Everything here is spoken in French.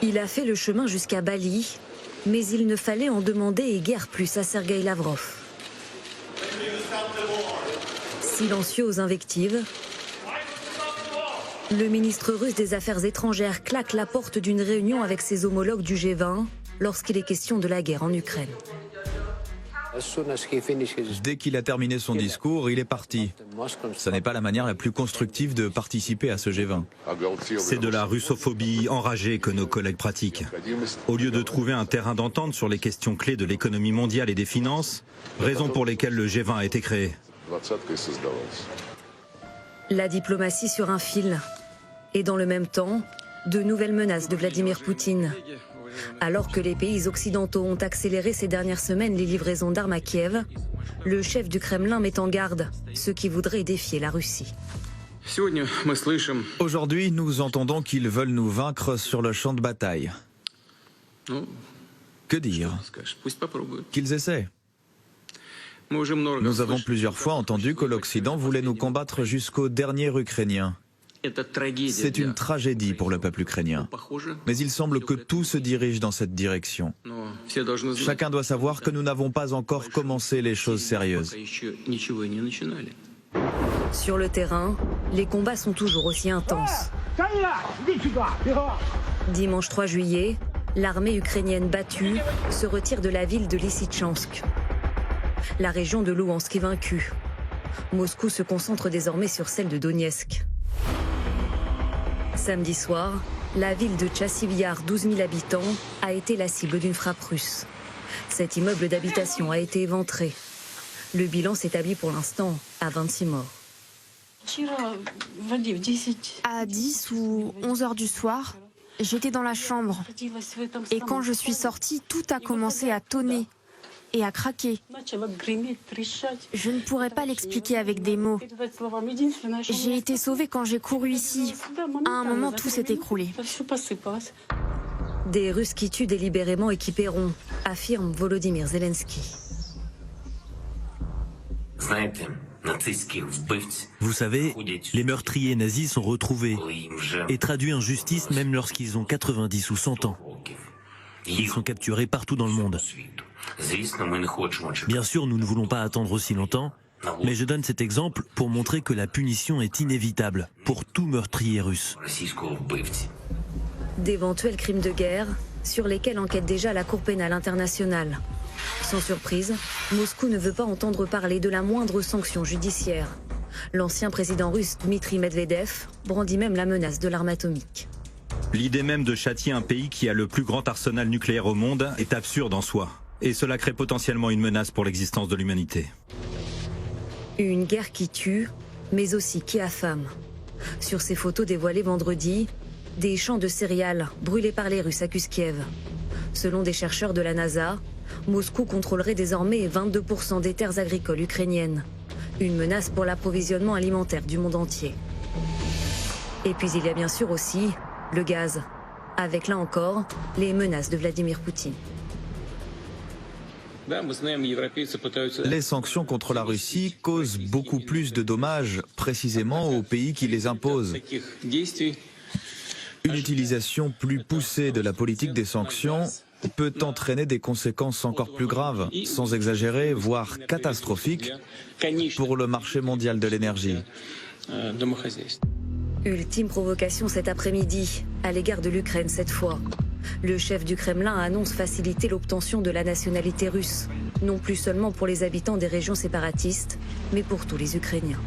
Il a fait le chemin jusqu'à Bali, mais il ne fallait en demander et guère plus à Sergueï Lavrov. Silencieux aux invectives, le ministre russe des Affaires étrangères claque la porte d'une réunion avec ses homologues du G20 lorsqu'il est question de la guerre en Ukraine. Dès qu'il a terminé son discours, il est parti. Ce n'est pas la manière la plus constructive de participer à ce G20. C'est de la russophobie enragée que nos collègues pratiquent. Au lieu de trouver un terrain d'entente sur les questions clés de l'économie mondiale et des finances, raison pour lesquelles le G20 a été créé. La diplomatie sur un fil. Et dans le même temps, de nouvelles menaces de Vladimir Poutine. Alors que les pays occidentaux ont accéléré ces dernières semaines les livraisons d'armes à Kiev, le chef du Kremlin met en garde ceux qui voudraient défier la Russie. Aujourd'hui, nous entendons qu'ils veulent nous vaincre sur le champ de bataille. Que dire? Qu'ils essaient. Nous avons plusieurs fois entendu que l'Occident voulait nous combattre jusqu'au dernier Ukrainien. C'est une tragédie pour le peuple ukrainien. Mais il semble que tout se dirige dans cette direction. Chacun doit savoir que nous n'avons pas encore commencé les choses sérieuses. Sur le terrain, les combats sont toujours aussi intenses. Dimanche 3 juillet, l'armée ukrainienne battue se retire de la ville de Lysychansk. La région de Louhansk est vaincue. Moscou se concentre désormais sur celle de Donetsk. Samedi soir, la ville de Chassiv Yar, 12 000 habitants, a été la cible d'une frappe russe. Cet immeuble d'habitation a été éventré. Le bilan s'établit pour l'instant à 26 morts. À 10 ou 11 heures du soir, j'étais dans la chambre. Et quand je suis sortie, tout a commencé à tonner et à craquer. Je ne pourrais pas l'expliquer avec des mots. J'ai été sauvée quand j'ai couru ici. À un moment, tout s'est écroulé. Des Russes qui tuent délibérément et qui paieront, affirme Volodymyr Zelensky. Vous savez, les meurtriers nazis sont retrouvés et traduits en justice même lorsqu'ils ont 90 ou 100 ans. Ils sont capturés partout dans le monde. Bien sûr, nous ne voulons pas attendre aussi longtemps, mais je donne cet exemple pour montrer que la punition est inévitable pour tout meurtrier russe. D'éventuels crimes de guerre sur lesquels enquête déjà la Cour pénale internationale. Sans surprise, Moscou ne veut pas entendre parler de la moindre sanction judiciaire. L'ancien président russe Dmitri Medvedev brandit même la menace de l'arme atomique. L'idée même de châtier un pays qui a le plus grand arsenal nucléaire au monde est absurde en soi. Et cela crée potentiellement une menace pour l'existence de l'humanité. Une guerre qui tue, mais aussi qui affame. Sur ces photos dévoilées vendredi, des champs de céréales brûlés par les Russes accusent Kiev. Selon des chercheurs de la NASA, Moscou contrôlerait désormais 22% des terres agricoles ukrainiennes. Une menace pour l'approvisionnement alimentaire du monde entier. Et puis il y a bien sûr aussi le gaz, avec là encore les menaces de Vladimir Poutine. Les sanctions contre la Russie causent beaucoup plus de dommages précisément aux pays qui les imposent. Une utilisation plus poussée de la politique des sanctions peut entraîner des conséquences encore plus graves, sans exagérer, voire catastrophiques, pour le marché mondial de l'énergie. Ultime provocation cet après-midi, à l'égard de l'Ukraine cette fois. Le chef du Kremlin annonce faciliter l'obtention de la nationalité russe, non plus seulement pour les habitants des régions séparatistes, mais pour tous les Ukrainiens.